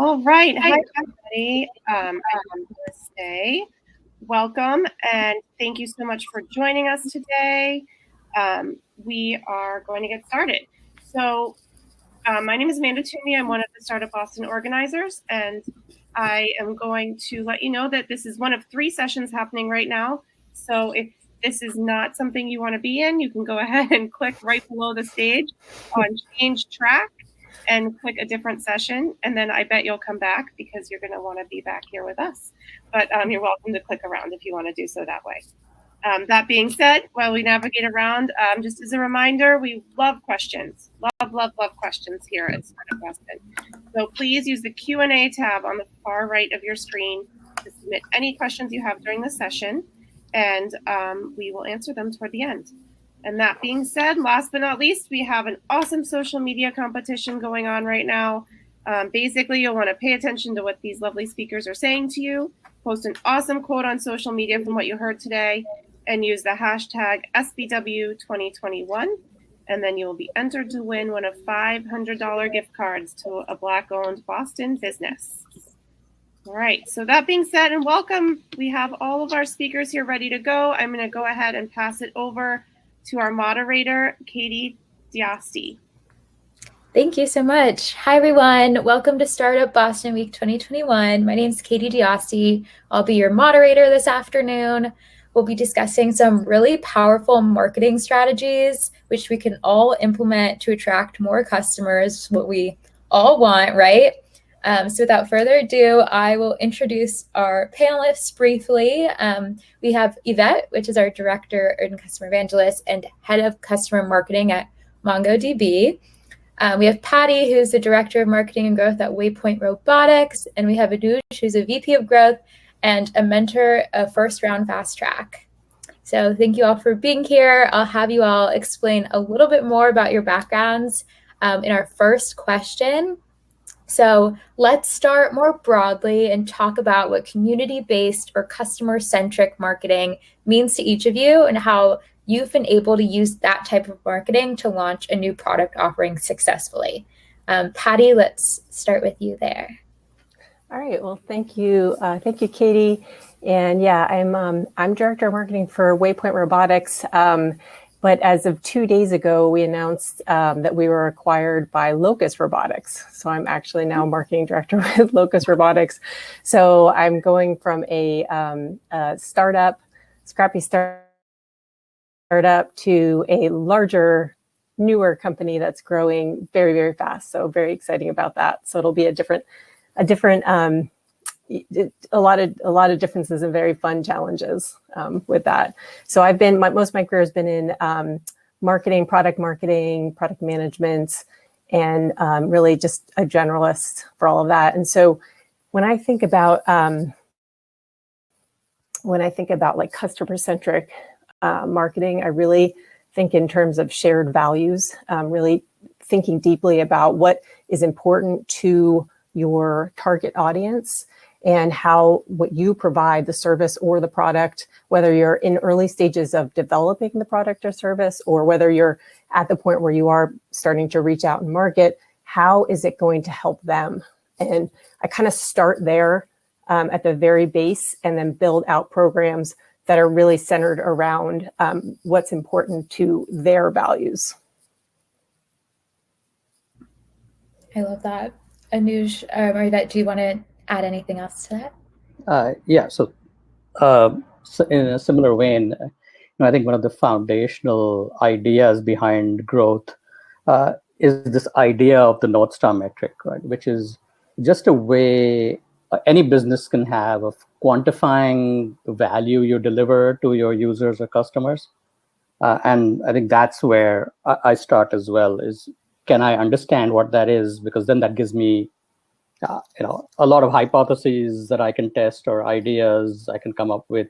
All right. Hi, everybody. I'm Melissa. Welcome, and thank you so much for joining us today. We are going to get started. So, my name is Amanda Toomey. I'm one of the Startup Boston organizers, and I am going to let you know that this is one of 3 sessions happening right now. So, if this is not something you want to be in, you can go ahead and click right below the stage on Change Track and click a different session, and then I bet you'll come back because you're going to want to be back here with us. But you're welcome to click around if you want to do so that way. That being said, while we navigate around, just as a reminder, we love questions. Love questions here at Startup Boston. So please use the Q&A tab on the far right of your screen to submit any questions you have during the session, and we will answer them toward the end. And that being said, last but not least, we have an awesome social media competition going on right now. Basically, you'll want to pay attention to what these lovely speakers are saying to you, post an awesome quote on social media from what you heard today, and use the hashtag SBW2021. And then you will be entered to win one of $500 gift cards to a Black-owned Boston business. All right, so that being said, and welcome, we have all of our speakers here ready to go. I'm going to go ahead and pass it over to our moderator, Katie Diasti. Thank you so much. Hi, everyone. Welcome to Startup Boston Week 2021. My name is Katie Diasti. I'll be your moderator this afternoon. We'll be discussing some really powerful marketing strategies, which we can all implement to attract more customers, what we all want, right? So without further ado, I will introduce our panelists briefly. We have Yvette, which is our Director and Customer Evangelist and Head of Customer Marketing at MongoDB. We have Patty, who's the Director of Marketing and Growth at Waypoint Robotics. And we have Anuj, who's a VP of Growth and a mentor of First Round Fast Track. So thank you all for being here. I'll have you all explain a little bit more about your backgrounds in our first question. So let's start more broadly and talk about what community-based or customer-centric marketing means to each of you and how you've been able to use that type of marketing to launch a new product offering successfully. Patty, let's start with you there. All right. Well, thank you, Katie. And yeah, I'm Director of Marketing for Waypoint Robotics. But as of 2 days ago, we announced that we were acquired by Locust Robotics. So I'm actually now Marketing Director with Locust Robotics. So I'm going from a scrappy startup to a larger, newer company that's growing very, very fast. So very exciting about that. So it'll be a lot of differences and very fun challenges with that. So I've been most of my career has been in marketing, product management, and really just a generalist for all of that. And so when I think about like customer-centric marketing, I really think in terms of shared values, really thinking deeply about what is important to your target audience and how what you provide, the service or the product, whether you're in early stages of developing the product or service, or whether you're at the point where you are starting to reach out and market, how is it going to help them? And I kind of start there at the very base and then build out programs that are really centered around what's important to their values. I love that. Anuj, or Yvette, do you want to add anything else to that? Yeah, so in a similar vein, I think one of the foundational ideas behind growth is this idea of the North Star metric, right? Which is just a way any business can have of quantifying the value you deliver to your users or customers. And I think that's where I start as well, is can I understand what that is? Because then that gives me a lot of hypotheses that I can test or ideas I can come up with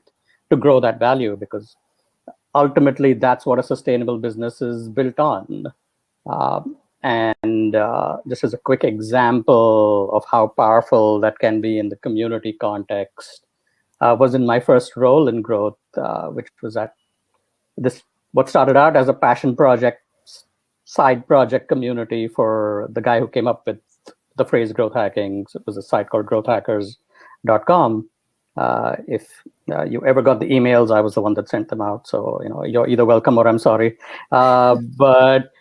to grow that value, because ultimately that's what a sustainable business is built on. And just as a quick example of how powerful that can be in the community context, was in my first role in growth, which was at what started out as a passion project, side project community for the guy who came up with the phrase growth hacking. So it was a site called growthhackers.com. If you ever got the emails, I was the one that sent them out. So, you're either welcome or I'm sorry. But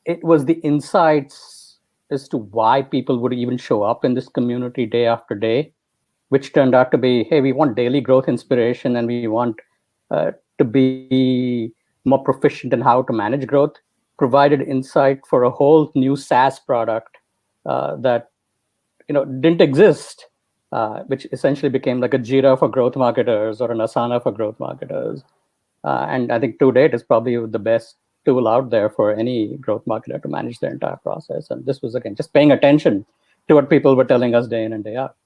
it was the insights as to why people would even show up in this community day after day, which turned out to be, hey, we want daily growth inspiration and we want to be more proficient in how to manage growth, provided insight for a whole new SaaS product that didn't exist, which essentially became like a Jira for growth marketers or an Asana for growth marketers. And I think to date is probably the best tool out there for any growth marketer to manage their entire process. And this was, again, just paying attention to what people were telling us day in and day out.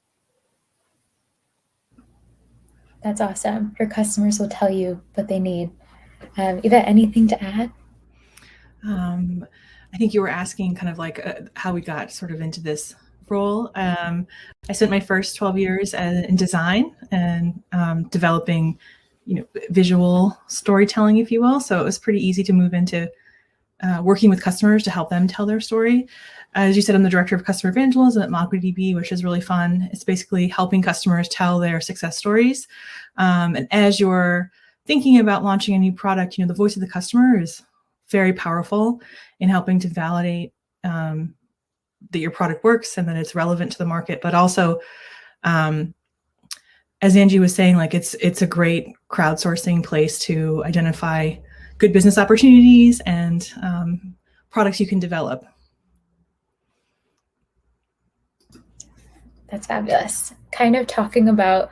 That's awesome. Your customers will tell you what they need. Yvette, anything to add? I think you were asking kind of like how we got sort of into this role. I spent my first 12 years in design and developing, visual storytelling, if you will. So it was pretty easy to move into working with customers to help them tell their story. As you said, I'm the director of customer evangelism at MongoDB, which is really fun. It's basically helping customers tell their success stories. And as you're thinking about launching a new product, the voice of the customer is very powerful in helping to validate that your product works and that it's relevant to the market. But also, as Angie was saying, like it's a great crowdsourcing place to identify good business opportunities and products you can develop. That's fabulous. Kind of talking about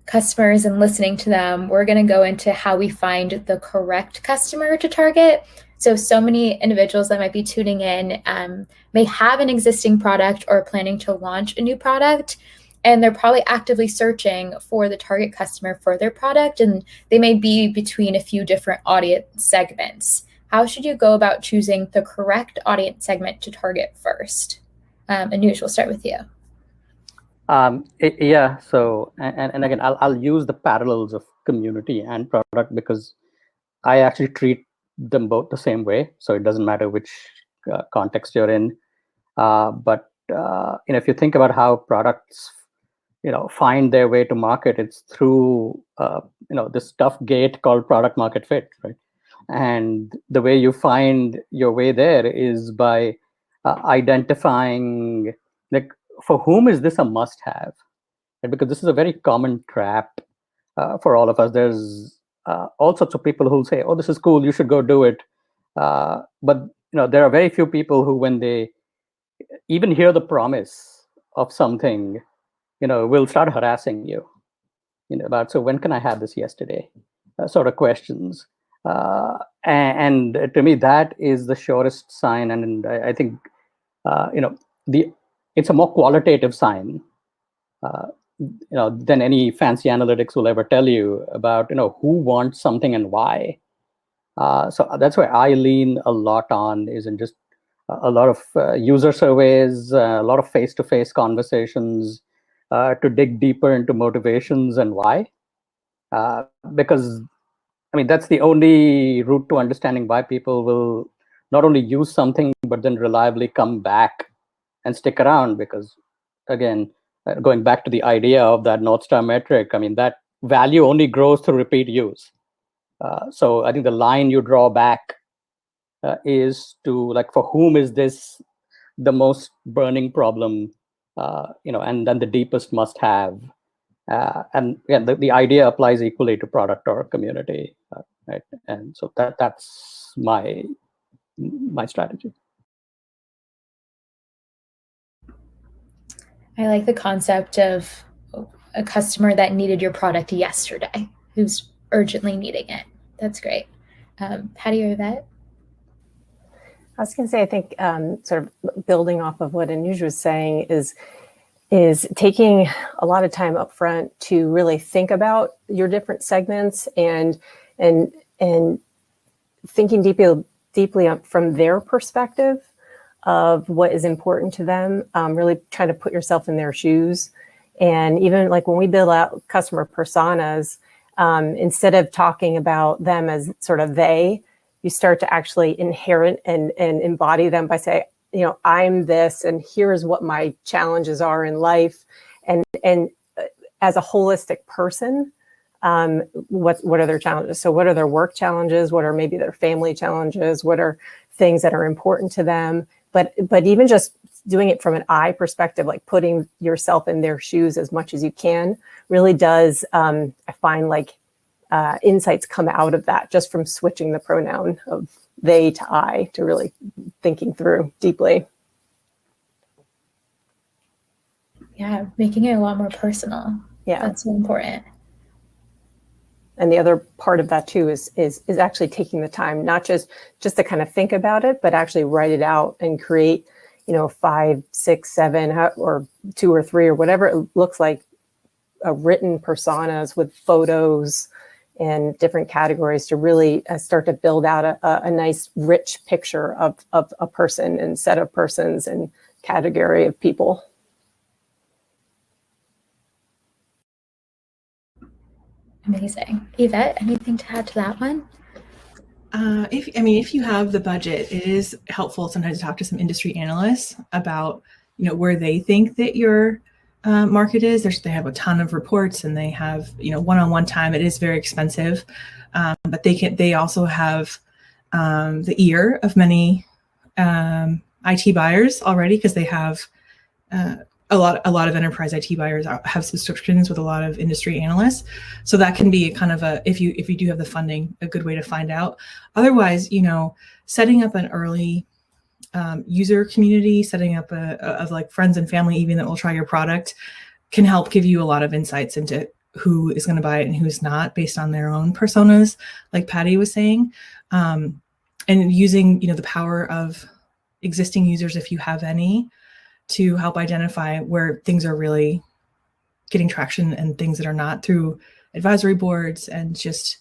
customers and listening to them, we're going to go into how we find the correct customer to target. So many individuals that might be tuning in may have an existing product or planning to launch a new product, and they're probably actively searching for the target customer for their product, and they may be between a few different audience segments. How should you go about choosing the correct audience segment to target first? Anuj, we'll start with you. Yeah. So, and again, I'll use the parallels of community and product because I actually treat them both the same way. So it doesn't matter which context you're in. But if you think about how products, find their way to market, it's through this tough gate called product market fit, right? And the way you find your way there is by identifying, like, for whom is this a must-have? Right? Because this is a very common trap for all of us. There's all sorts of people who'll say, "Oh, this is cool. You should go do it." But there are very few people who, when they even hear the promise of something, will start harassing you. About, so when can I have this yesterday? Sort of questions. And to me, that is the surest sign. And I think it's a more qualitative sign, than any fancy analytics will ever tell you about, who wants something and why. So that's where I lean a lot on, is in just a lot of user surveys, a lot of face-to-face conversations to dig deeper into motivations and why. Because, that's the only route to understanding why people will not only use something, but then reliably come back and stick around. Because, again, going back to the idea of that North Star metric, that value only grows through repeat use. So I think the line you draw back is to, like, for whom is this the most burning problem, and then the deepest must have. And yeah, the idea applies equally to product or community, right? And so that's my strategy. I like the concept of a customer that needed your product yesterday, who's urgently needing it. That's great. Patty or Yvette? I was going to say, I think sort of building off of what Anuj was saying is taking a lot of time up front to really think about your different segments and thinking deeply from their perspective of what is important to them, really trying to put yourself in their shoes. And even like when we build out customer personas, instead of talking about them as sort of they, you start to actually inherit and embody them by saying, I'm this, and here's what my challenges are in life, and as a holistic person, what are their challenges? So what are their work challenges? What are maybe their family challenges? What are things that are important to them? But even just doing it from an I perspective, like putting yourself in their shoes as much as you can, really does, I find, like insights come out of that just from switching the pronoun of they to I, to really thinking through deeply. Yeah, making it a lot more personal. Yeah, that's so important. And the other part of that too is actually taking the time, not just to kind of think about it, but actually write it out and create, 5, 6, 7, or 2 or 3 or whatever it looks like, written personas with photos and different categories to really start to build out a nice, rich picture of a person and set of persons and category of people. Amazing. Yvette, anything to add to that one? If you have the budget, it is helpful sometimes to talk to some industry analysts about, where they think that your market is. They have a ton of reports, and they have, one-on-one time. It is very expensive, but they also have the ear of many IT buyers already, because they have a lot of enterprise IT buyers have subscriptions with a lot of industry analysts. So that can be kind of if you do have the funding, a good way to find out. Otherwise, setting up an early user community, setting up of like friends and family even that will try your product, can help give you a lot of insights into who is going to buy it and who's not, based on their own personas, like Patty was saying, and using the power of existing users, if you have any, to help identify where things are really getting traction and things that are not, through advisory boards and just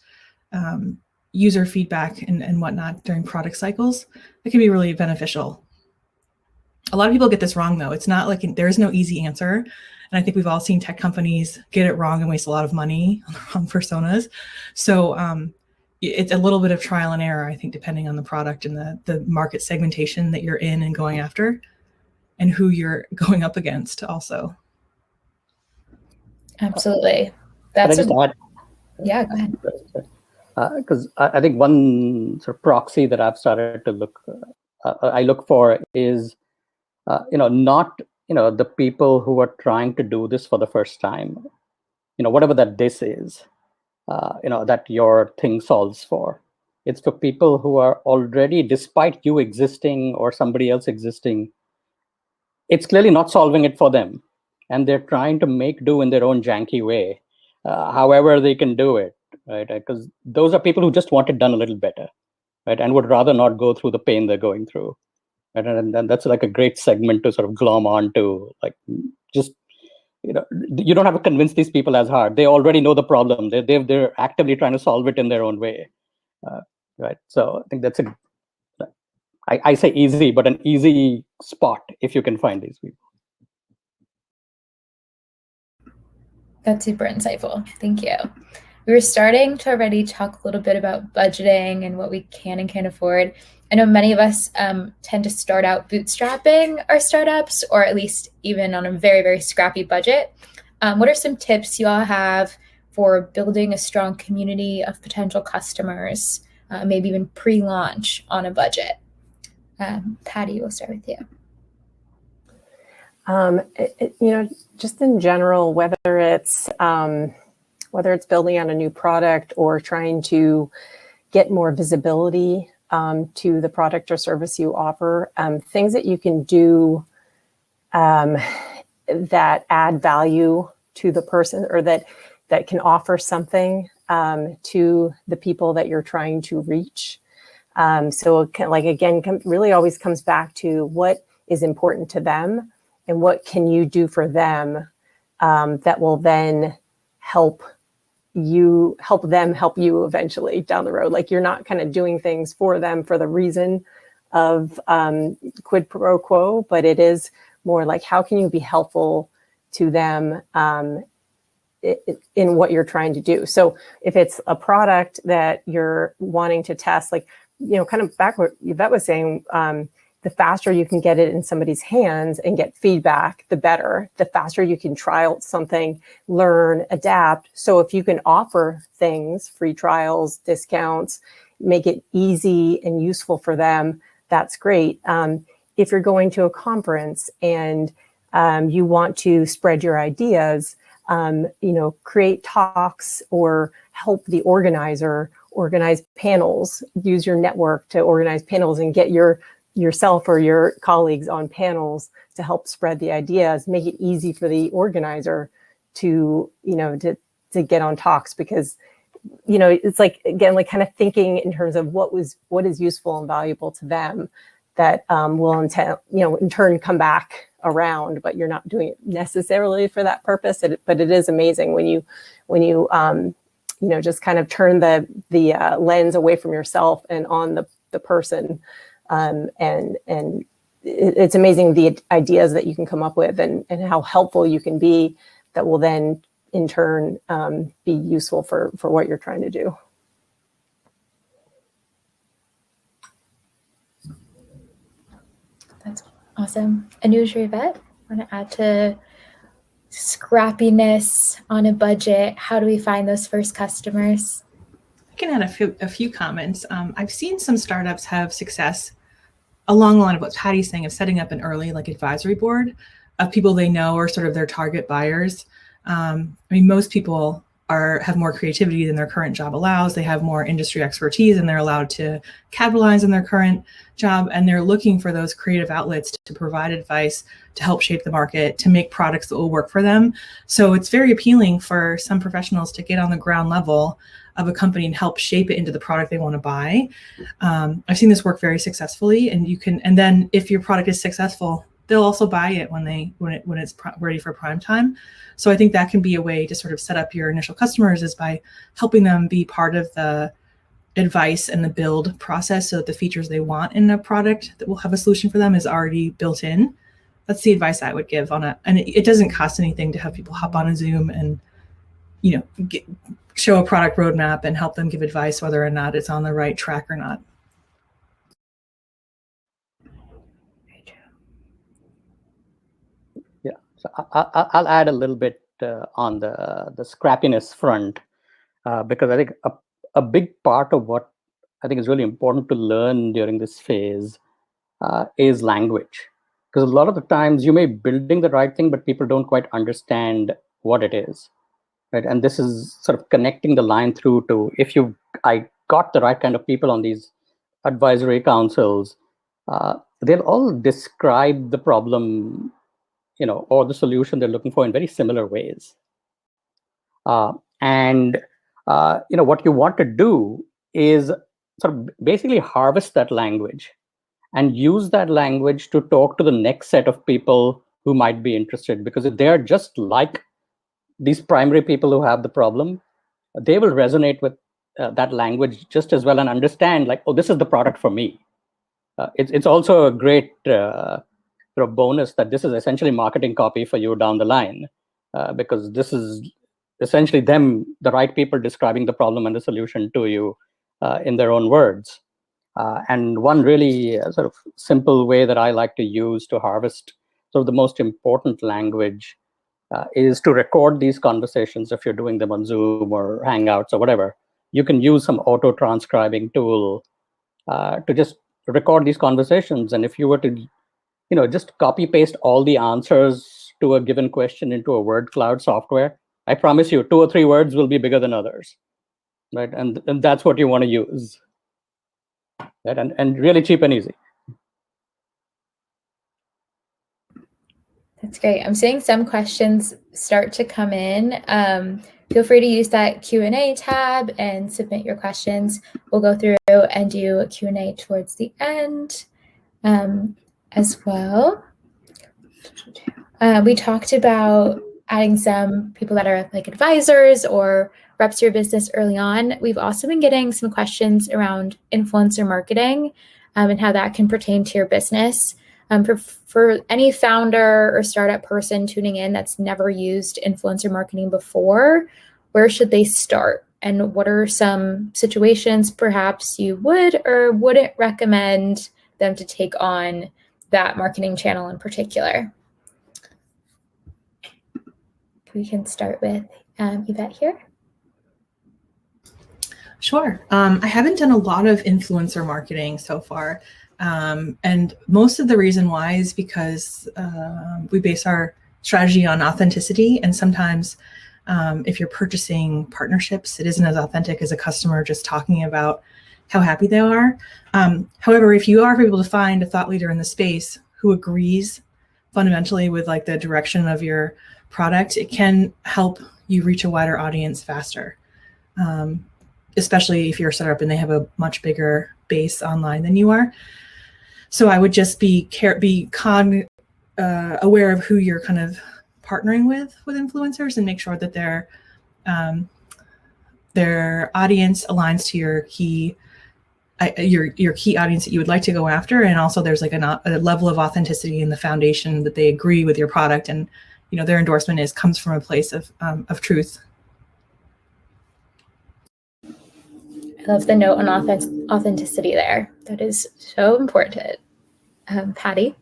user feedback and whatnot during product cycles. It can be really beneficial. A lot of people get this wrong, though. It's not like there is no easy answer. And I think we've all seen tech companies get it wrong and waste a lot of money on the wrong personas. So it's a little bit of trial and error, I think, depending on the product and the market segmentation that you're in and going after, and who you're going up against also. Absolutely. Can I just add? Yeah, go ahead. Because I think one sort of proxy that I've started to look for is, not, the people who are trying to do this for the first time, whatever that this is, that your thing solves for. It's for people who are already, despite you existing or somebody else existing, it's clearly not solving it for them. And they're trying to make do in their own janky way, however they can do it, right? Because those are people who just want it done a little better, right? And would rather not go through the pain they're going through. Right? And that's like a great segment to sort of glom onto, like, just, you don't have to convince these people as hard. They already know the problem. They're actively trying to solve it in their own way, right? So I think that's I say easy, but an easy spot if you can find these people. That's super insightful. Thank you. We were starting to already talk a little bit about budgeting and what we can and can't afford. I know many of us tend to start out bootstrapping our startups, or at least even on a very, very scrappy budget. What are some tips you all have for building a strong community of potential customers, maybe even pre-launch on a budget? Patty, we'll start with you. Just in general, whether it's building on a new product or trying to get more visibility to the product or service you offer, things that you can do that add value to the person, or that can offer something to the people that you're trying to reach. So it can, really always comes back to what is important to them and what can you do for them that will then help them help you eventually down the road. Like, you're not kind of doing things for them for the reason of quid pro quo, but it is more like, how can you be helpful to them in what you're trying to do? So if it's a product that you're wanting to test, like, kind of back what Yvette was saying, the faster you can get it in somebody's hands and get feedback, the better. The faster you can try out something, learn, adapt. So if you can offer things, free trials, discounts, make it easy and useful for them, that's great. If you're going to a conference and you want to spread your ideas, create talks or help the organizer organize panels, use your network to organize panels and get yourself or your colleagues on panels to help spread the ideas, make it easy for the organizer to get on talks, because it's like, again, like kind of thinking in terms of what is useful and valuable to them that will in turn come back around, but you're not doing it necessarily for that purpose. But it is amazing when you just kind of turn the lens away from yourself and on the person, and it's amazing the ideas that you can come up with and how helpful you can be, that will then in turn be useful for what you're trying to do. That's awesome. Anuj or Yvette, want to add to scrappiness on a budget? How do we find those first customers? I can add a few comments. I've seen some startups have success along the line of what Patty's saying, of setting up an early advisory board of people they know are sort of their target buyers. Most people have more creativity than their current job allows. They have more industry expertise and they're allowed to capitalize on their current job. And they're looking for those creative outlets to provide advice, to help shape the market, to make products that will work for them. So it's very appealing for some professionals to get on the ground level of a company and help shape it into the product they want to buy. I've seen this work very successfully, and then if your product is successful, they'll also buy it when it's ready for prime time. So I think that can be a way to sort of set up your initial customers, is by helping them be part of the advice and the build process, so that the features they want in a product that will have a solution for them is already built in. That's the advice I would give and it doesn't cost anything to have people hop on a Zoom and show a product roadmap and help them give advice whether or not it's on the right track or not. Yeah, so I'll add a little bit on the scrappiness front, because I think a big part of what I think is really important to learn during this phase is language. Because a lot of the times you may be building the right thing, but people don't quite understand what it is. Right? And this is sort of connecting the line through to, I got the right kind of people on these advisory councils, they'll all describe the problem, or the solution they're looking for in very similar ways. And what you want to do is sort of basically harvest that language and use that language to talk to the next set of people who might be interested. Because if they're just like these primary people who have the problem, they will resonate with that language just as well and understand, like, oh, this is the product for me. It's also a great bonus that this is essentially marketing copy for you down the line, because this is essentially the right people describing the problem and the solution to you in their own words. And one really sort of simple way that I like to use to harvest sort of the most important language is to record these conversations. If you're doing them on Zoom or Hangouts or whatever, you can use some auto transcribing tool to just record these conversations. And if you were to, just copy paste all the answers to a given question into a word cloud software, I promise you 2 or 3 words will be bigger than others, right? And that's what you want to use, right? And really cheap and easy. That's great. I'm seeing some questions start to come in. Feel free to use that Q&A tab and submit your questions. We'll go through and do a Q&A towards the end as well. We talked about adding some people that are like advisors or reps to your business early on. We've also been getting some questions around influencer marketing and how that can pertain to your business. For any founder or startup person tuning in that's never used influencer marketing before, where should they start? And what are some situations perhaps you would or wouldn't recommend them to take on that marketing channel in particular. We can start with Yvette here. Sure. I haven't done a lot of influencer marketing so far. And most of the reason why is because we base our strategy on authenticity. And sometimes if you're purchasing partnerships, it isn't as authentic as a customer just talking about how happy they are. However, if you are able to find a thought leader in the space who agrees fundamentally with like the direction of your product, it can help you reach a wider audience faster. Especially if you're a startup and they have a much bigger base online than you are. So I would just be aware of who you're kind of partnering with influencers, and make sure that their audience aligns to your key audience that you would like to go after, and also there's like a level of authenticity in the foundation that they agree with your product, and their endorsement comes from a place of truth. I love the note on authenticity there. That is so important. Patty?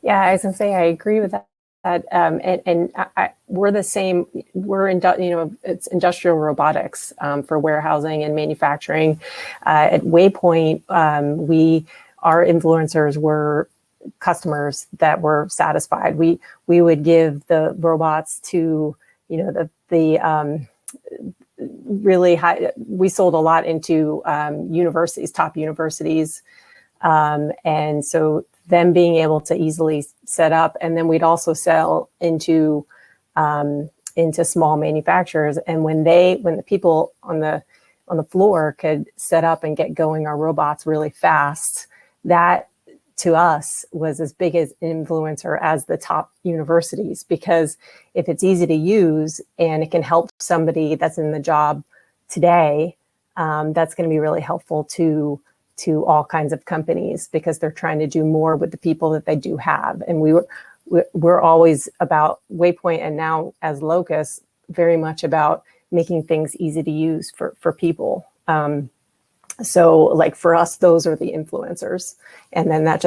Yeah, I was going to say, I agree with that. We're the same. We're it's industrial robotics for warehousing and manufacturing. At Waypoint, our influencers were customers that were satisfied. We would give the robots to the really high. We sold a lot into universities, top universities, and so them being able to easily set up, and then we'd also sell into small manufacturers. And when the people on the floor could set up and get going our robots really fast, that to us was as big as influencer as the top universities, because if it's easy to use and it can help somebody that's in the job today, that's going to be really helpful to all kinds of companies, because they're trying to do more with the people that they do have. And we're always about Waypoint, and now as Locus, very much about making things easy to use for people. So like for us, those are the influencers, and then that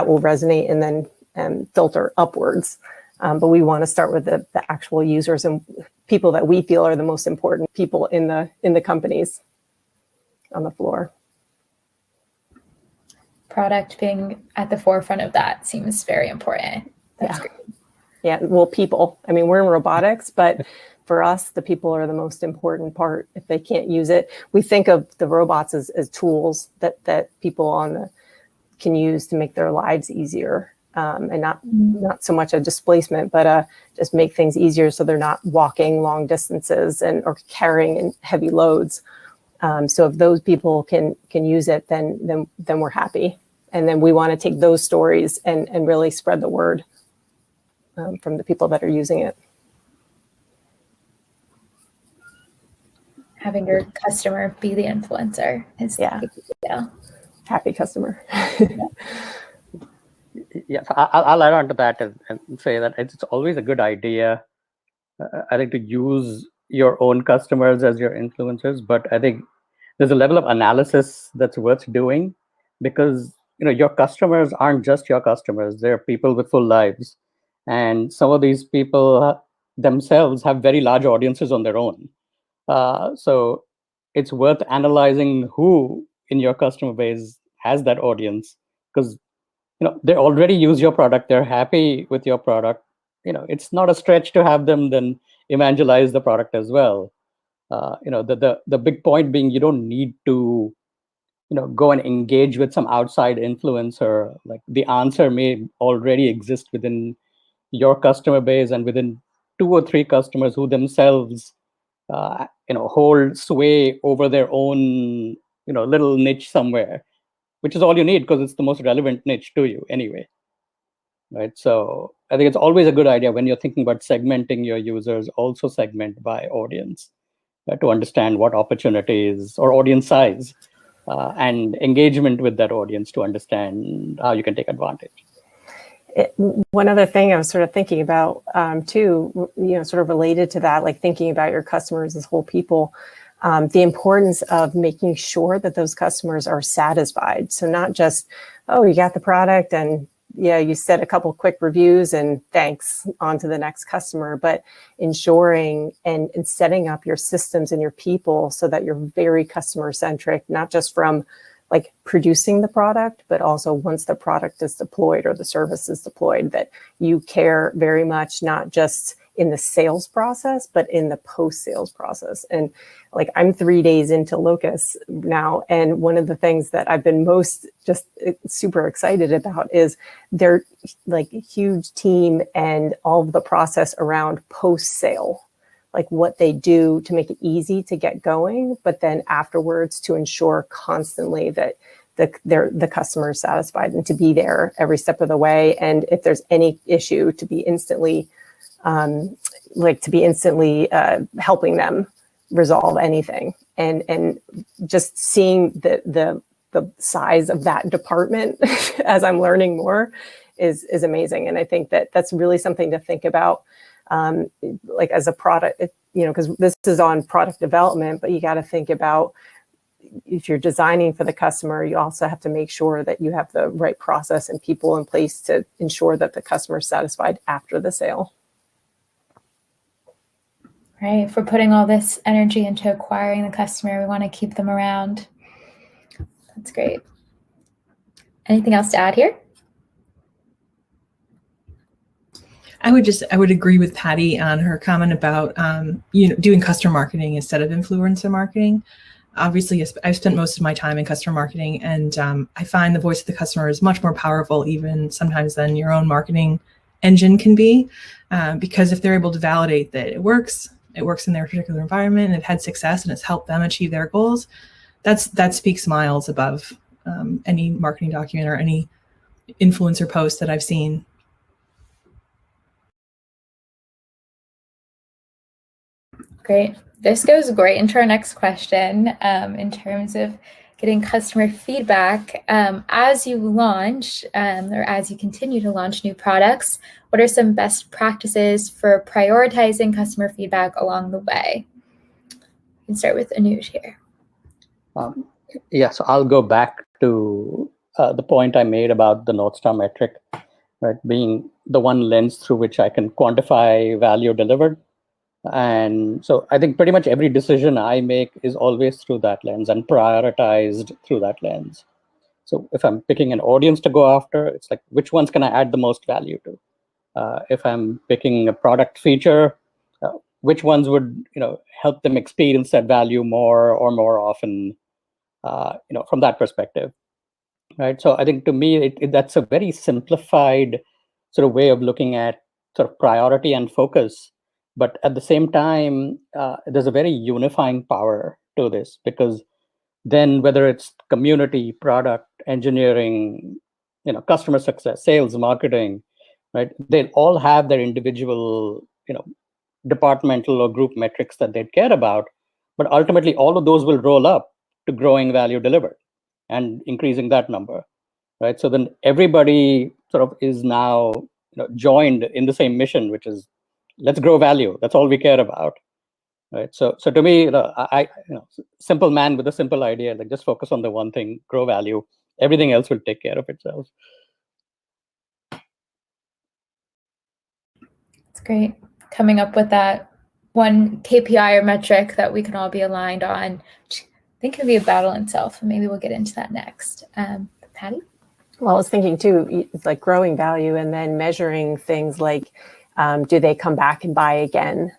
will resonate and then filter upwards. But we want to start with the actual users and people that we feel are the most important people in the companies on the floor. Product being at the forefront of that seems very important. That's great. Yeah, well, people. I mean, we're in robotics, but for us, the people are the most important part. If they can't use it, we think of the robots as tools that people can use to make their lives easier, and not so much a displacement, but just make things easier so they're not walking long distances or carrying heavy loads. So if those people can use it, then we're happy, and then we want to take those stories and really spread the word from the people that are using it. Having your customer be the influencer is happy customer. Yeah, I'll add on to that and say that it's always a good idea, I think, to use your own customers as your influencers. But I think there's a level of analysis that's worth doing, because your customers aren't just your customers. They're people with full lives, and some of these people themselves have very large audiences on their own. So it's worth analyzing who in your customer base has that audience, because they already use your product, they're happy with your product. It's not a stretch to have them then evangelize the product as well. The big point being, you don't need to go and engage with some outside influencer. Like, the answer may already exist within your customer base and within 2 or 3 customers who themselves hold sway over their own little niche somewhere, which is all you need, because it's the most relevant niche to you anyway, right? So I think it's always a good idea, when you're thinking about segmenting your users, also segment by audience, to understand what opportunities or audience size and engagement with that audience, to understand how you can take advantage. One other thing I was sort of thinking about too, sort of related to that, like thinking about your customers as whole people, the importance of making sure that those customers are satisfied. So not just oh, you got the product and yeah, you said a couple quick reviews and thanks, on to the next customer. But ensuring and setting up your systems and your people so that you're very customer centric, not just from like producing the product, but also once the product is deployed or the service is deployed, that you care very much, not just in the sales process, but in the post-sales process. And like, I'm 3 days into Locus now, and one of the things that I've been most just super excited about is their like huge team and all of the process around post-sale, like what they do to make it easy to get going, but then afterwards to ensure constantly that the customer is satisfied and to be there every step of the way. And if there's any issue, to be instantly helping them resolve anything. And just seeing the size of that department as I'm learning more is amazing. And I think that that's really something to think about, like as a product, because this is on product development, but you got to think about, if you're designing for the customer, you also have to make sure that you have the right process and people in place to ensure that the customer is satisfied after the sale. Right. If we're putting all this energy into acquiring the customer, we want to keep them around. That's great. Anything else to add here? I would agree with Patty on her comment about doing customer marketing instead of influencer marketing. Obviously, I've spent most of my time in customer marketing, and I find the voice of the customer is much more powerful, even sometimes than your own marketing engine can be, because if they're able to validate that it works in their particular environment and they've had success and it's helped them achieve their goals, that speaks miles above any marketing document or any influencer post that I've seen. Great. This goes great into our next question, in terms of getting customer feedback. As you launch or as you continue to launch new products, what are some best practices for prioritizing customer feedback along the way? We can start with Anuj here. So I'll go back to the point I made about the North Star metric, right, being the one lens through which I can quantify value delivered. And so I think pretty much every decision I make is always through that lens and prioritized through that lens. So if I'm picking an audience to go after, it's like, which ones can I add the most value to? If I'm picking a product feature, which ones would help them experience that value more or more often, from that perspective, right? So I think to me, that's a very simplified sort of way of looking at sort of priority and focus. But at the same time, there's a very unifying power to this, because then whether it's community, product, engineering, customer success, sales, marketing, right? They all have their individual, departmental or group metrics that they care about. But ultimately, all of those will roll up to growing value delivered and increasing that number, right? So then everybody sort of is now joined in the same mission, which is, let's grow value. That's all we care about, right? So to me, simple man with a simple idea, like just focus on the one thing, grow value. Everything else will take care of itself. That's great. Coming up with that one KPI or metric that we can all be aligned on, which I think can be a battle in itself. And maybe we'll get into that next. Patty? Well, I was thinking too, it's like growing value and then measuring things like, do they come back and buy again?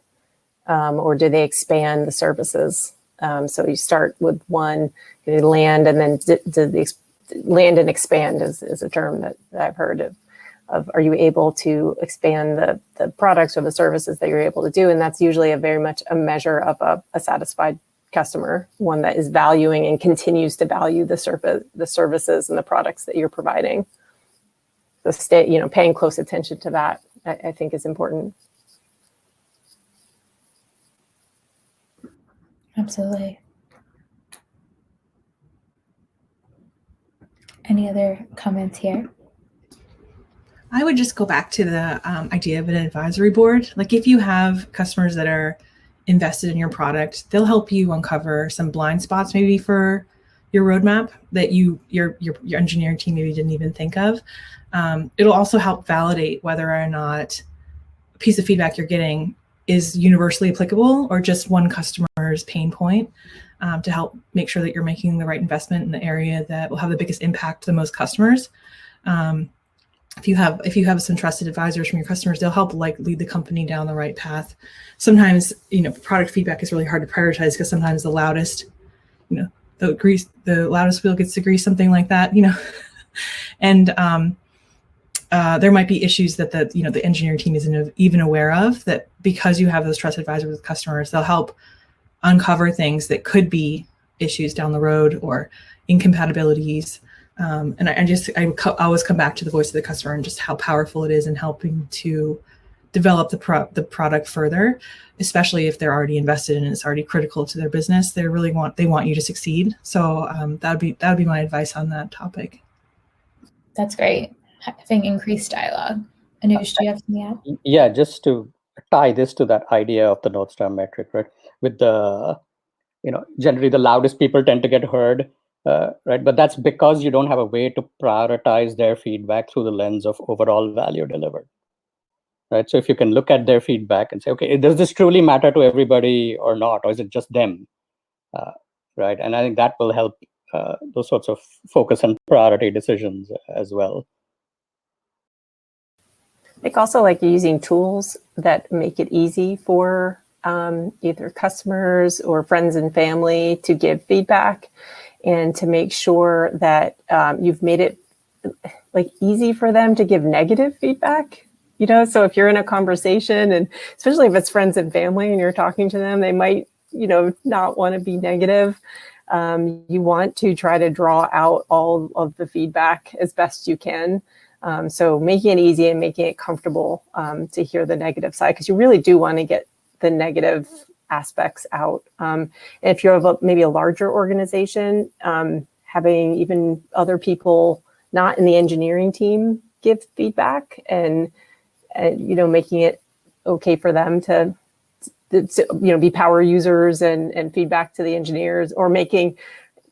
Or do they expand the services? So you start with one, you land, and then land and expand is a term that I've heard of. Are you able to expand the products or the services that you're able to do? And that's usually very much a measure of a satisfied customer, one that is valuing and continues to value the services and the products that you're providing. So paying close attention to that, I think, is important. Absolutely. Any other comments here? I would just go back to the idea of an advisory board. Like, if you have customers that are invested in your product, they'll help you uncover some blind spots maybe for your roadmap that your engineering team maybe didn't even think of. It'll also help validate whether or not a piece of feedback you're getting is universally applicable or just one customer's pain point, to help make sure that you're making the right investment in the area that will have the biggest impact to the most customers. If you have some trusted advisors from your customers, they'll help lead the company down the right path. Sometimes, product feedback is really hard to prioritize because sometimes the loudest, the loudest wheel gets to grease, something like that, and there might be issues that the engineering team isn't even aware of, that because you have those trusted advisors with customers, they'll help uncover things that could be issues down the road or incompatibilities. And I always come back to the voice of the customer and just how powerful it is in helping to develop the product further, especially if they're already invested in it, it's already critical to their business. They want you to succeed. So that would be my advice on that topic. That's great. Having increased dialogue. Anuj, do you have something to add? Yeah, just to tie this to that idea of the North Star metric, right? With the, generally the loudest people tend to get heard, right? But that's because you don't have a way to prioritize their feedback through the lens of overall value delivered, right? So if you can look at their feedback and say, okay, does this truly matter to everybody or not, or is it just them, right? And I think that will help those sorts of focus and priority decisions as well. I think also using tools that make it easy for either customers or friends and family to give feedback, and to make sure that you've made it easy for them to give negative feedback. So if you're in a conversation, and especially if it's friends and family and you're talking to them, they might, not want to be negative. You want to try to draw out all of the feedback as best you can. So making it easy and making it comfortable to hear the negative side, because you really do want to get the negative aspects out. And if you have maybe a larger organization, having even other people not in the engineering team give feedback, and making it okay for them to be power users and feedback to the engineers, or maybe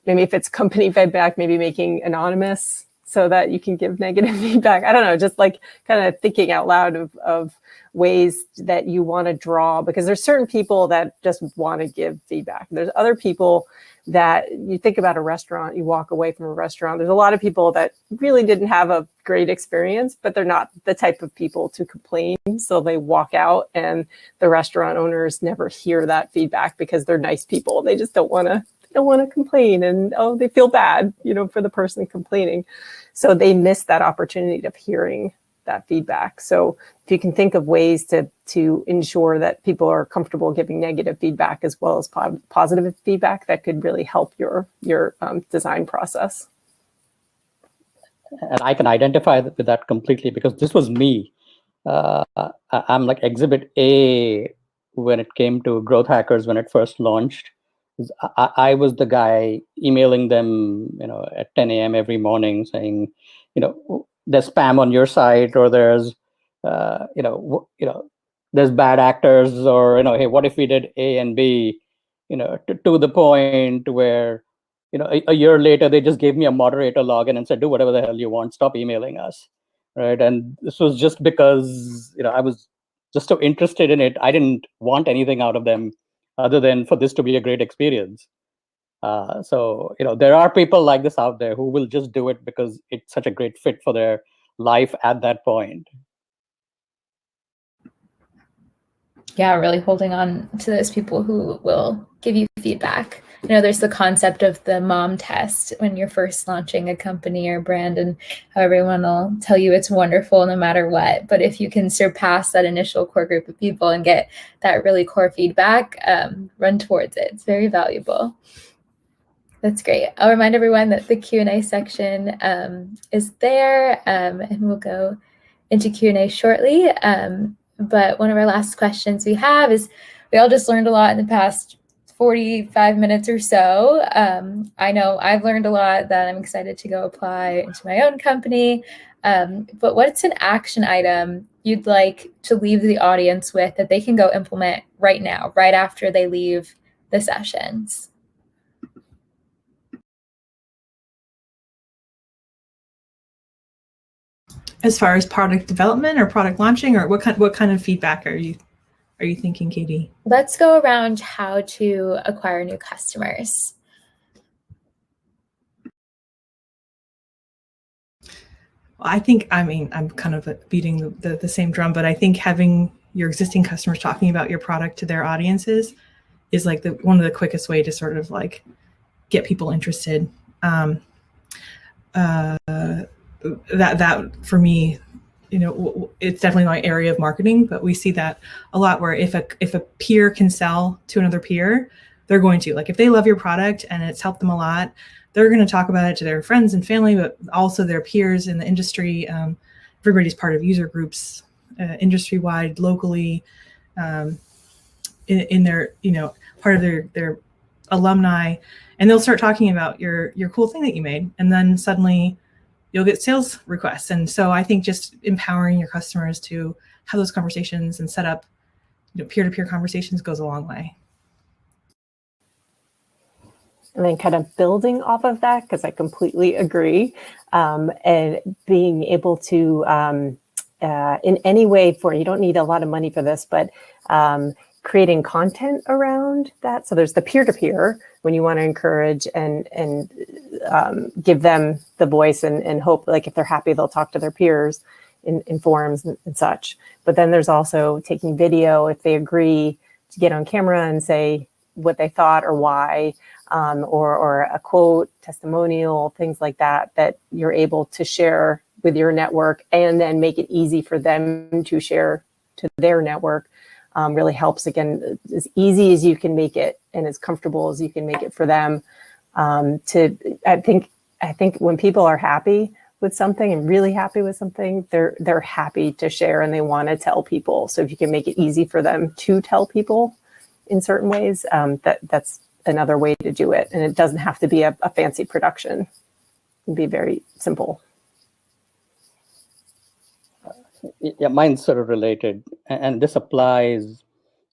if it's company feedback, maybe making anonymous so that you can give negative feedback. I don't know, just kind of thinking out loud of ways that you want to draw, because there's certain people that just want to give feedback. There's other people that, you think about a restaurant, you walk away from a restaurant, there's a lot of people that really didn't have a great experience, but they're not the type of people to complain. So they walk out, and the restaurant owners never hear that feedback because they're nice people. They just don't want to complain, and they feel bad, for the person complaining. So they miss that opportunity of hearing that feedback. So if you can think of ways to ensure that people are comfortable giving negative feedback as well as positive feedback, that could really help your design process. And I can identify with that completely, because this was me. I'm like Exhibit A when it came to Growth Hackers when it first launched. I was the guy emailing them, at 10 a.m. every morning saying, there's spam on your site, or there's, there's bad actors, or, hey, what if we did A and B, to the point where, a year later, they just gave me a moderator login and said, do whatever the hell you want, stop emailing us, right? And this was just because, I was just so interested in it. I didn't want anything out of them other than for this to be a great experience. So, there are people like this out there who will just do it because it's such a great fit for their life at that point. Yeah, really holding on to those people who will give you feedback. There's the concept of the mom test when you're first launching a company or brand, and how everyone will tell you it's wonderful no matter what. But if you can surpass that initial core group of people and get that really core feedback, run towards it. It's very valuable. That's great. I'll remind everyone that the Q&A section is there, and we'll go into Q&A shortly. But one of our last questions we have is, we all just learned a lot in the past 45 minutes or so. I know I've learned a lot that I'm excited to go apply into my own company. But what's an action item you'd like to leave the audience with that they can go implement right now, right after they leave the sessions? as far as product development or product launching, or what kind of feedback are you thinking, Katie? Let's go around how to acquire new customers. I think, I'm kind of beating the same drum, but I think having your existing customers talking about your product to their audiences is like one of the quickest way to sort of like get people interested. That for me, it's definitely my area of marketing, but we see that a lot where if a peer can sell to another peer, they're going to, like, if they love your product and it's helped them a lot, they're going to talk about it to their friends and family, but also their peers in the industry. Everybody's part of user groups, industry-wide, locally, in their, part of their alumni, and they'll start talking about your cool thing that you made, and then suddenly you'll get sales requests. And so I think just empowering your customers to have those conversations and set up, peer-to-peer conversations goes a long way. And then kind of building off of that, because I completely agree, and being able to, in any way, you don't need a lot of money for this, but creating content around that. So there's the peer-to-peer when you want to encourage and give them the voice and hope, like if they're happy, they'll talk to their peers in forums and such. But then there's also taking video if they agree to get on camera and say what they thought or why, or a quote, testimonial, things like that, that you're able to share with your network and then make it easy for them to share to their network. Really helps, again, as easy as you can make it and as comfortable as you can make it for them. I think when people are happy with something and really happy with something, they're happy to share and they want to tell people. So if you can make it easy for them to tell people in certain ways, that's another way to do it. And it doesn't have to be a fancy production. It can be very simple. Yeah, mine's sort of related, and this applies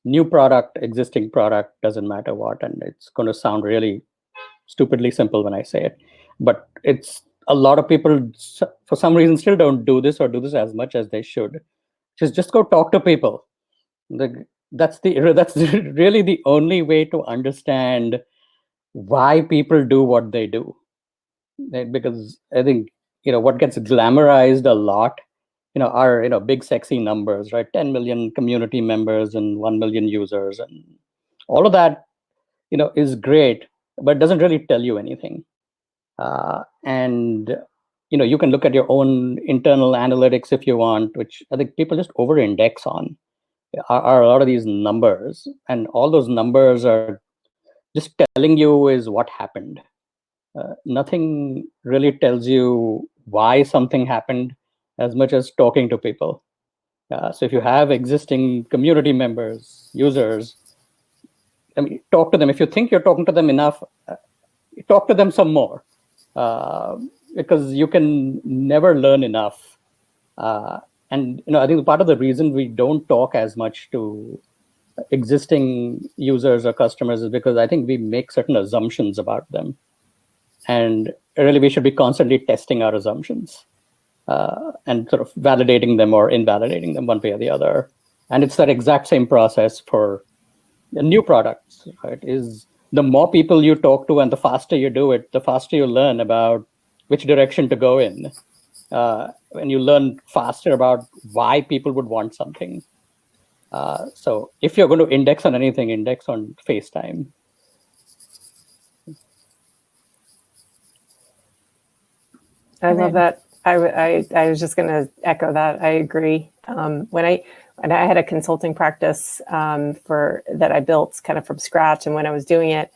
new product, existing product, doesn't matter what, and it's going to sound really stupidly simple when I say it, but it's a lot of people for some reason still don't do this or do this as much as they should. Just go talk to people. That's really the only way to understand why people do what they do, right? Because I think what gets glamorized a lot are big sexy numbers, right? 10 million community members and 1 million users, and all of that is great, but doesn't really tell you anything. And you can look at your own internal analytics if you want, which I think people just over index on, are a lot of these numbers, and all those numbers are just telling you is what happened. Nothing really tells you why something happened as much as talking to people. So if you have existing community members, users, talk to them. If you think you're talking to them enough, talk to them some more, because you can never learn enough. And I think part of the reason we don't talk as much to existing users or customers is because I think we make certain assumptions about them. And really, we should be constantly testing our assumptions and sort of validating them or invalidating them one way or the other. And it's that exact same process for the new products, right? Is the more people you talk to and the faster you do it, the faster you learn about which direction to go in. And you learn faster about why people would want something. So if you're going to index on anything, index on FaceTime. I love that. I was just going to echo that. I agree. When I had a consulting practice that I built kind of from scratch, and when I was doing it,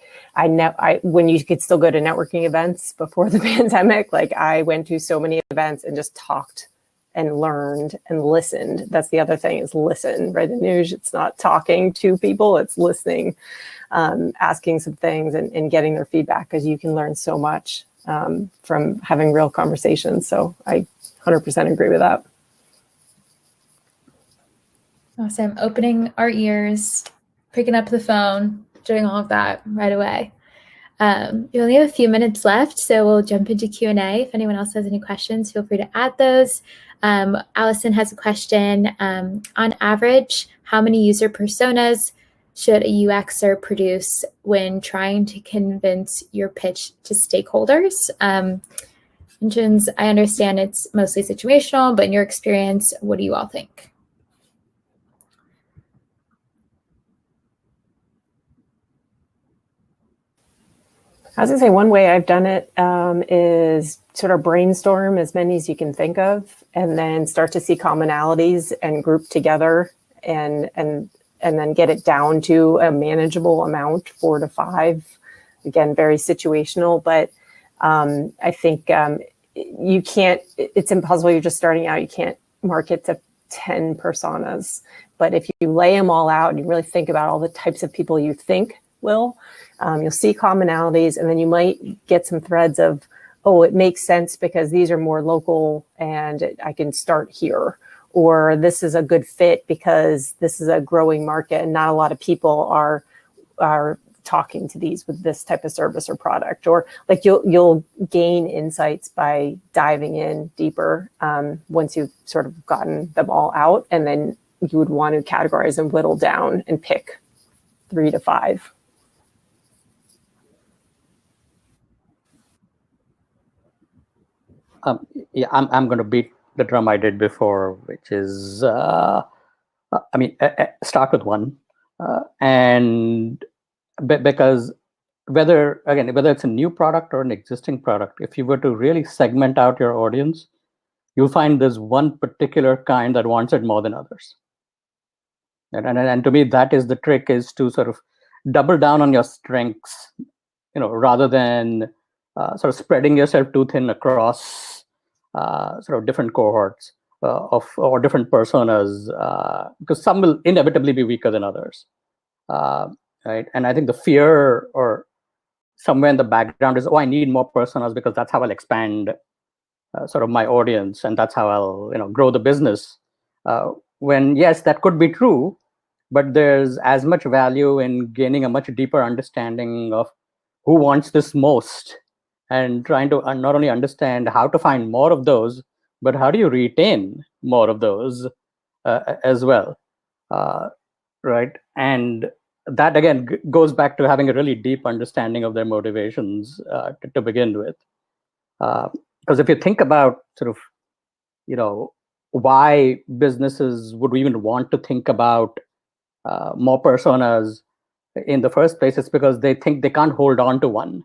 when you could still go to networking events before the pandemic, like I went to so many events and just talked and learned and listened. That's the other thing, is listen, right? In news, it's not talking to people, it's listening, asking some things and getting their feedback, because you can learn so much from having real conversations. So I 100% agree with that. Awesome. Opening our ears, picking up the phone, doing all of that right away. We only have a few minutes left, so we'll jump into Q&A. If anyone else has any questions, feel free to add those. Allison has a question. On average, how many user personas should a UXer produce when trying to convince your pitch to stakeholders? Mentions, I understand it's mostly situational, but in your experience, what do you all think? I was gonna say one way I've done it is sort of brainstorm as many as you can think of, and then start to see commonalities and group together, and then get it down to a manageable amount, 4 to 5. Again, very situational, but I think you can't. It's impossible. You're just starting out. You can't market to 10 personas, but if you lay them all out and you really think about all the types of people you think will. You'll see commonalities, and then you might get some threads of, oh, it makes sense because these are more local and I can start here. Or this is a good fit because this is a growing market and not a lot of people are talking to these with this type of service or product. Or like you'll gain insights by diving in deeper once you've sort of gotten them all out, and then you would want to categorize and whittle down and pick 3 to 5. Yeah, I'm going to beat the drum I did before, which is, start with one, and because whether it's a new product or an existing product, if you were to really segment out your audience, you'll find there's one particular kind that wants it more than others. And to me, that is the trick, is to sort of double down on your strengths, rather than sort of spreading yourself too thin across sort of different cohorts or different personas, because some will inevitably be weaker than others, right? And I think the fear or somewhere in the background is, oh, I need more personas because that's how I'll expand sort of my audience, and that's how I'll grow the business. When yes, that could be true, but there's as much value in gaining a much deeper understanding of who wants this most, and trying to not only understand how to find more of those, but how do you retain more of those as well, right? And that again goes back to having a really deep understanding of their motivations to begin with. Because if you think about sort of, why businesses would even want to think about more personas in the first place, it's because they think they can't hold on to one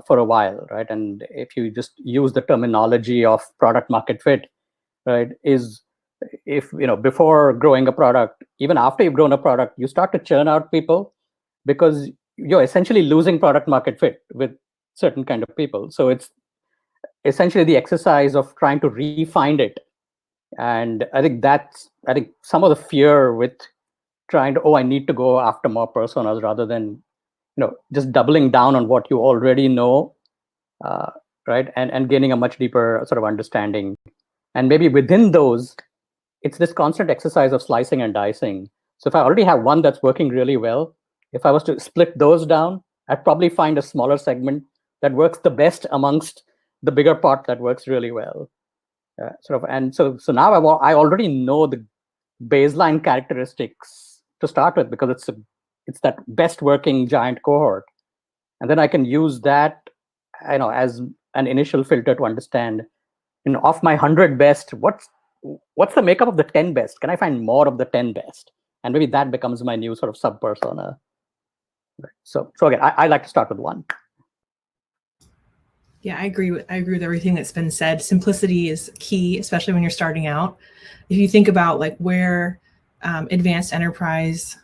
for a while, right? And if you just use the terminology of product market fit, right, is if before growing a product, even after you've grown a product, you start to churn out people because you're essentially losing product market fit with certain kind of people. So it's essentially the exercise of trying to refine it. And I think some of the fear with trying to, I need to go after more personas rather than just doubling down on what you already know, right? And gaining a much deeper sort of understanding. And maybe within those, it's this constant exercise of slicing and dicing. So if I already have one that's working really well, if I was to split those down, I'd probably find a smaller segment that works the best amongst the bigger part that works really well. And so now I already know the baseline characteristics to start with, because it's that best working giant cohort, and then I can use that as an initial filter to understand, of my 100 best, what's the makeup of the 10 best? Can I find more of the 10 best? And maybe that becomes my new sort of sub persona. So again, I like to start with one. Yeah, I agree with everything that's been said. Simplicity is key, especially when you're starting out. If you think about like where advanced enterprise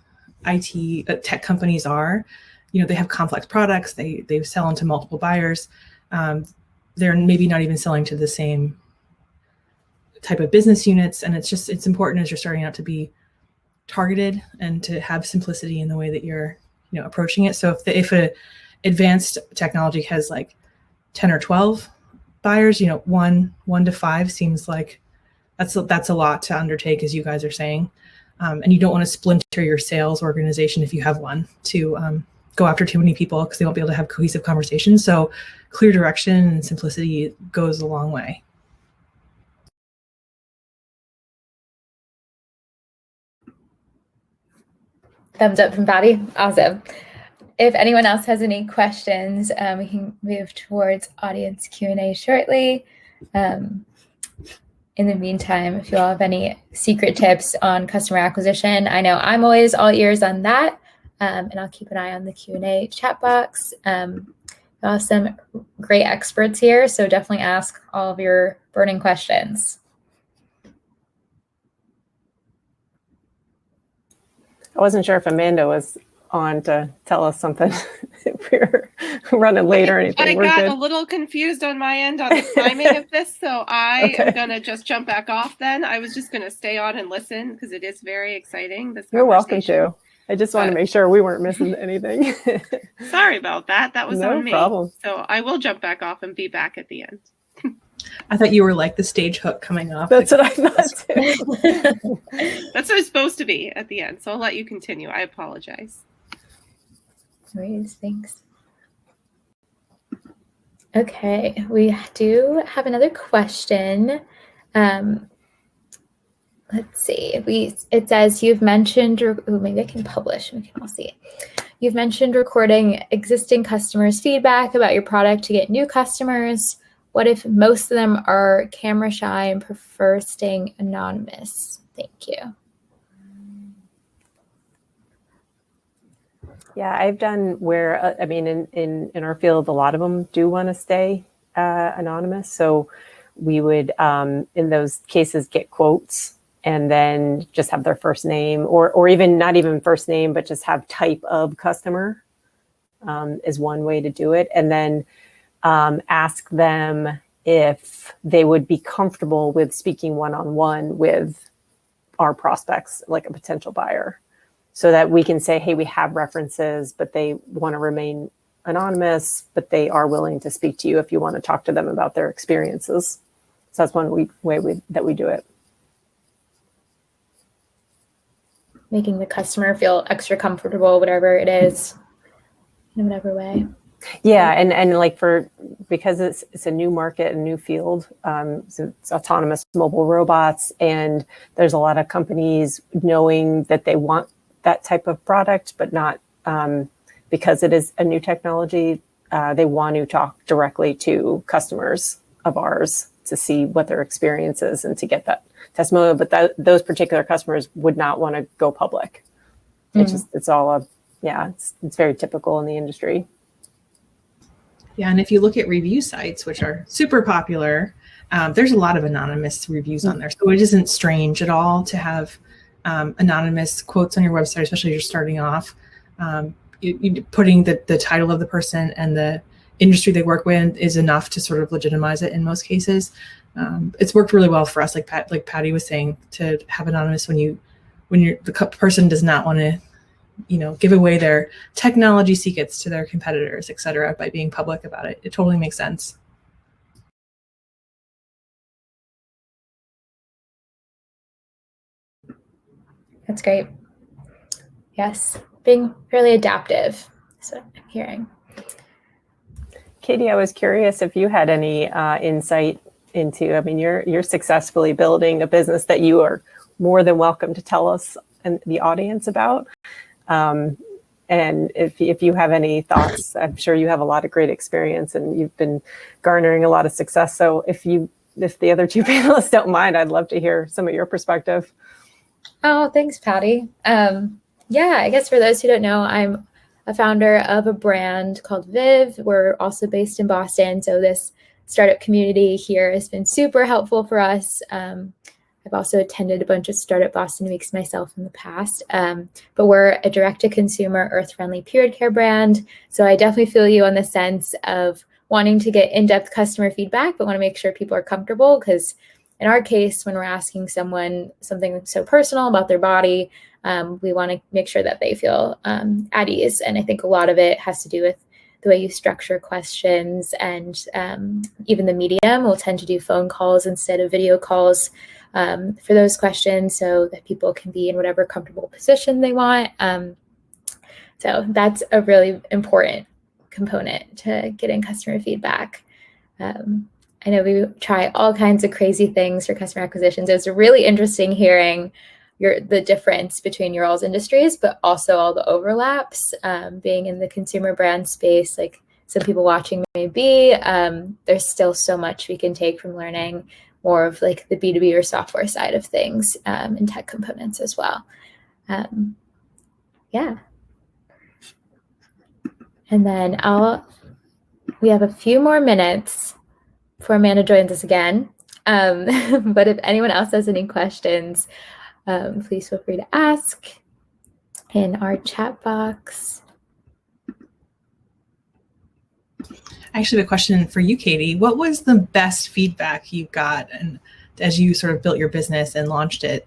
IT tech companies are, they have complex products. They sell into multiple buyers. They're maybe not even selling to the same type of business units, and it's important as you're starting out to be targeted and to have simplicity in the way that you're approaching it. So if a advanced technology has like 10 or 12 buyers, 1 to 5 seems like that's a lot to undertake, as you guys are saying. And you don't want to splinter your sales organization if you have one to go after too many people because they won't be able to have cohesive conversations. So clear direction and simplicity goes a long way. Thumbs up from Patty. Awesome. If anyone else has any questions, we can move towards audience Q&A shortly. In the meantime, if you all have any secret tips on customer acquisition, I know I'm always all ears on that, and I'll keep an eye on the Q&A chat box. Some great experts here, so definitely ask all of your burning questions. I wasn't sure if Amanda was on to tell us something. If we're running late or anything. I got a little confused on my end on the timing of this, so I am going to just jump back off then. I was just going to stay on and listen because it is very exciting. You're welcome to. I just want to make sure we weren't missing anything. Sorry about that. That was on me. No problem. So I will jump back off and be back at the end. I thought you were like the stage hook coming off. That's what I thought too. That's what it's supposed to be at the end. So I'll let you continue. I apologize. Anyways, thanks. Okay, we do have another question. Let's see. It says you've mentioned, maybe I can publish. We can all see it. You've mentioned recording existing customers' feedback about your product to get new customers. What if most of them are camera shy and prefer staying anonymous? Thank you. Yeah, I've done where, I mean, in our field, a lot of them do want to stay anonymous. So we would, in those cases, get quotes and then just have their first name or even not even first name, but just have type of customer is one way to do it. And then ask them if they would be comfortable with speaking one-on-one with our prospects, like a potential buyer, so that we can say, hey, we have references, but they want to remain anonymous, but they are willing to speak to you if you want to talk to them about their experiences. So that's one way that we do it. Making the customer feel extra comfortable, whatever it is, in whatever way. Yeah, and like because it's a new market, a new field, so it's autonomous mobile robots, and there's a lot of companies knowing that they want that type of product, but not because it is a new technology. They want to talk directly to customers of ours to see what their experience is and to get that testimonial. But those particular customers would not want to go public. It's all it's very typical in the industry. Yeah, and if you look at review sites, which are super popular, there's a lot of anonymous reviews on there. So it isn't strange at all to have anonymous quotes on your website, especially if you're starting off. You putting the title of the person and the industry they work with is enough to sort of legitimize it in most cases. It's worked really well for us, like Patty was saying, to have anonymous when the person does not want to give away their technology secrets to their competitors, et cetera, by being public about it. It totally makes sense. That's great. Yes, being fairly adaptive. That's what I'm hearing. Katie, I was curious if you had any insight into, I mean, you're successfully building a business that you are more than welcome to tell us and the audience about. And if you have any thoughts, I'm sure you have a lot of great experience and you've been garnering a lot of success. So if the other two panelists don't mind, I'd love to hear some of your perspective. Oh, thanks, Patty. Yeah, I guess for those who don't know, I'm a founder of a brand called Viv. We're also based in Boston. So this startup community here has been super helpful for us. I've also attended a bunch of Startup Boston Weeks myself in the past, but we're a direct-to-consumer, earth-friendly period care brand. So I definitely feel you on the sense of wanting to get in-depth customer feedback, but want to make sure people are comfortable, because in our case, when we're asking someone something so personal about their body, we want to make sure that they feel at ease. And I think a lot of it has to do with the way you structure questions, and even the medium. We'll tend to do phone calls instead of video calls for those questions, so that people can be in whatever comfortable position they want. So that's a really important component to getting customer feedback. I know we try all kinds of crazy things for customer acquisitions. It was really interesting hearing the difference between your all's industries, but also all the overlaps. Being in the consumer brand space, like some people watching may be, there's still so much we can take from learning more of like the B2B or software side of things, and tech components as well. Yeah. And then we have a few more minutes before Amanda joins us again. But if anyone else has any questions, please feel free to ask in our chat box. I actually have a question for you, Katie. What was the best feedback you got, and as you sort of built your business and launched it,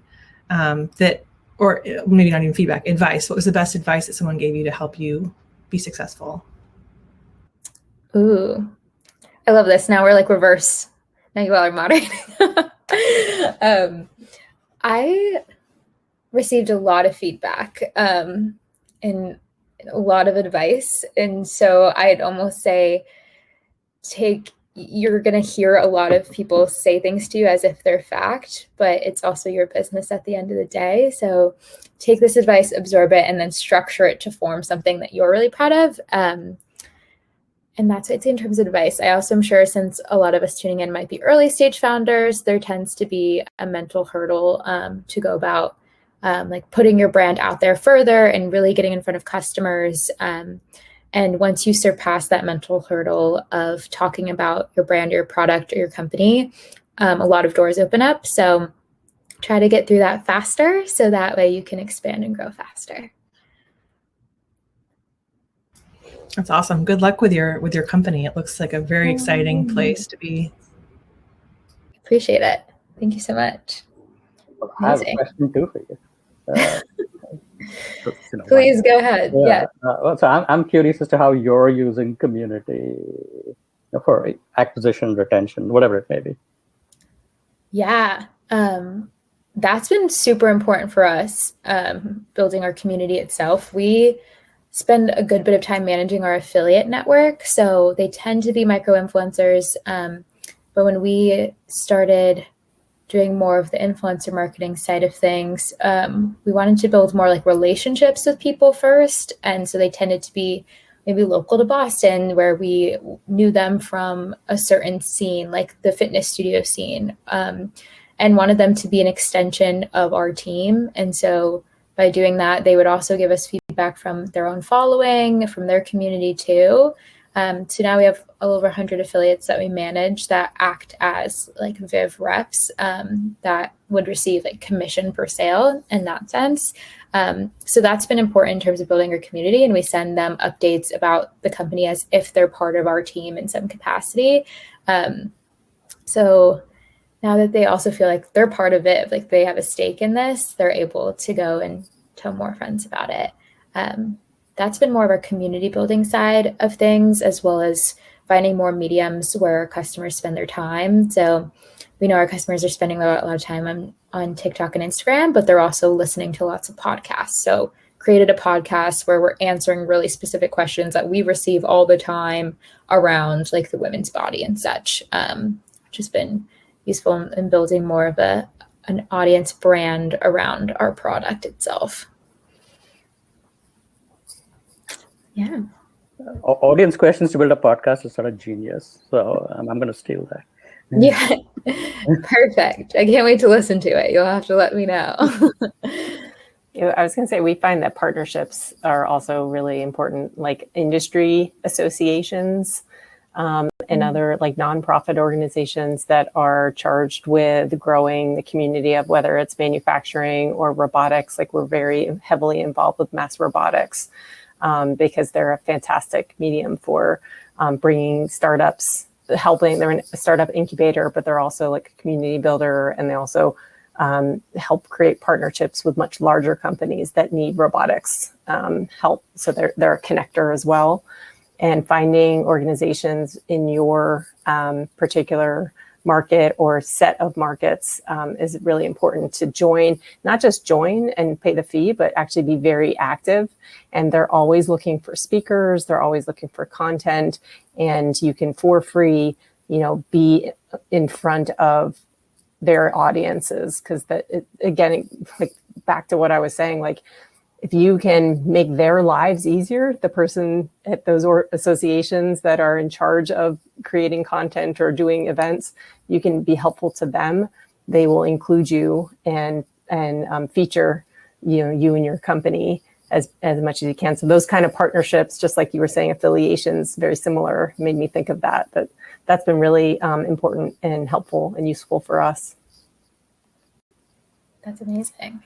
or maybe not even feedback, advice? What was the best advice that someone gave you to help you be successful? Ooh, I love this. Now we're like reverse. Now you all are moderating. I received a lot of feedback and a lot of advice. And so I'd almost say you're going to hear a lot of people say things to you as if they're fact, but it's also your business at the end of the day. So take this advice, absorb it, and then structure it to form something that you're really proud of. And that's what I'd say in terms of advice. I also am sure, since a lot of us tuning in might be early stage founders, there tends to be a mental hurdle to go about like putting your brand out there further and really getting in front of customers. And once you surpass that mental hurdle of talking about your brand, your product, or your company, a lot of doors open up. So try to get through that faster, so that way you can expand and grow faster. That's awesome. Good luck with your company. It looks like a very exciting place to be. Appreciate it. Thank you so much. I have a question too for you. Please go ahead. Yeah. So I'm curious as to how you're using community for acquisition, retention, whatever it may be. Yeah. That's been super important for us, building our community itself. We spend a good bit of time managing our affiliate network. So they tend to be micro influencers. But when we started doing more of the influencer marketing side of things, we wanted to build more like relationships with people first. And so they tended to be maybe local to Boston, where we knew them from a certain scene, like the fitness studio scene, and wanted them to be an extension of our team. And so by doing that, they would also give us feedback from their own following, from their community too. So now we have over 100 affiliates that we manage that act as like Viv reps that would receive like commission per sale in that sense. So that's been important in terms of building our community, and we send them updates about the company as if they're part of our team in some capacity. So now that they also feel like they're part of it, like they have a stake in this, they're able to go and tell more friends about it. That's been more of our community building side of things, as well as finding more mediums where customers spend their time. So we know our customers are spending a lot of time on TikTok and Instagram, but they're also listening to lots of podcasts. So created a podcast where we're answering really specific questions that we receive all the time around like the women's body and such, which has been useful in building more of an audience brand around our product itself. Yeah. Audience questions to build a podcast is sort of genius. So I'm going to steal that. Yeah. Perfect. I can't wait to listen to it. You'll have to let me know. I was going to say, we find that partnerships are also really important, like industry associations and other like nonprofit organizations that are charged with growing the community of whether it's manufacturing or robotics. Like we're very heavily involved with mass robotics because they're a fantastic medium for bringing startups, helping. They're a startup incubator, but they're also like a community builder, and they also help create partnerships with much larger companies that need robotics help. So they're a connector as well. And finding organizations in your particular market or set of markets is really important to join, not just join and pay the fee, but actually be very active. And they're always looking for speakers. They're always looking for content, and you can for free, be in front of their audiences. Because again, like back to what I was saying, like if you can make their lives easier, the person at those associations that are in charge of creating content or doing events, you can be helpful to them. They will include you and feature you and your company as much as you can. So those kind of partnerships, just like you were saying, affiliations, very similar, made me think of that. But that's been really important and helpful and useful for us. That's amazing.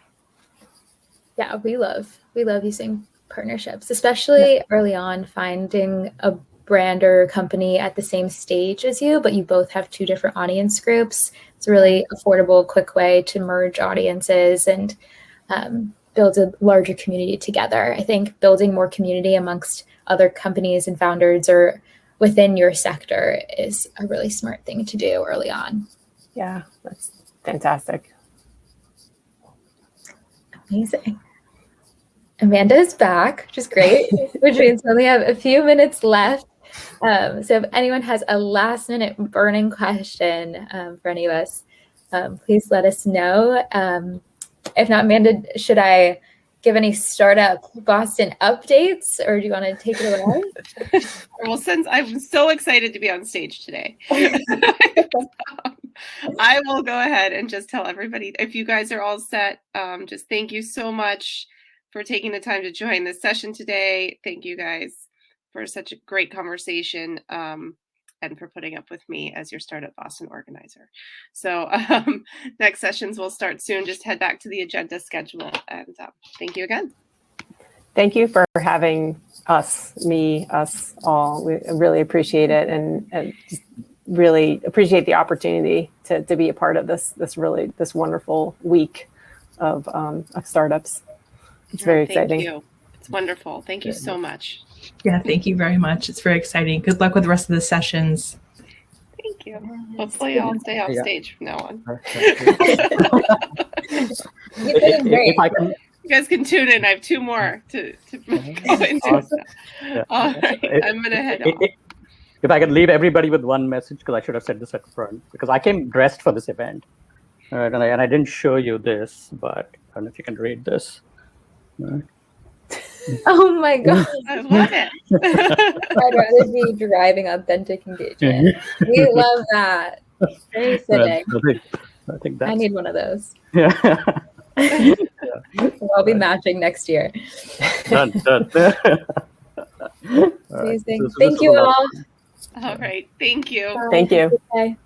Yeah, we love using partnerships, especially early on, finding a brand or company at the same stage as you, but you both have two different audience groups. It's a really affordable, quick way to merge audiences and build a larger community together. I think building more community amongst other companies and founders or within your sector is a really smart thing to do early on. Yeah, that's fantastic. Amazing. Amanda is back, which is great, which means we only have a few minutes left. So if anyone has a last minute burning question for any of us, please let us know. If not, Amanda, should I give any startup Boston updates, or do you want to take it away? Well, since I'm so excited to be on stage today, I will go ahead and just tell everybody, if you guys are all set, just thank you so much for taking the time to join this session today. Thank you guys for such a great conversation and for putting up with me as your Startup Boston organizer. So next sessions will start soon. Just head back to the agenda schedule, and thank you again. Thank you for having us all. We really appreciate it, and just really appreciate the opportunity to be a part of this wonderful week of startups. It's very exciting. Thank you. It's wonderful. Thank you so much. Yeah, thank you very much. It's very exciting. Good luck with the rest of the sessions. Thank you. Hopefully I'll stay off stage from now on. If I can, you guys can tune in. I have two more to go into. Awesome. All right, I'm gonna head off. If I can leave everybody with one message, because I should have said this at the front, because I came dressed for this event, and I didn't show you this, but I don't know if you can read this. Oh my God. I love it. I'd rather be driving authentic engagement. We love that. Very fitting. I think that's... I need one of those. Yeah. I'll be matching next year. Done. Amazing. Right. Thank you all. All right. Thank you. Bye. Thank you. Bye.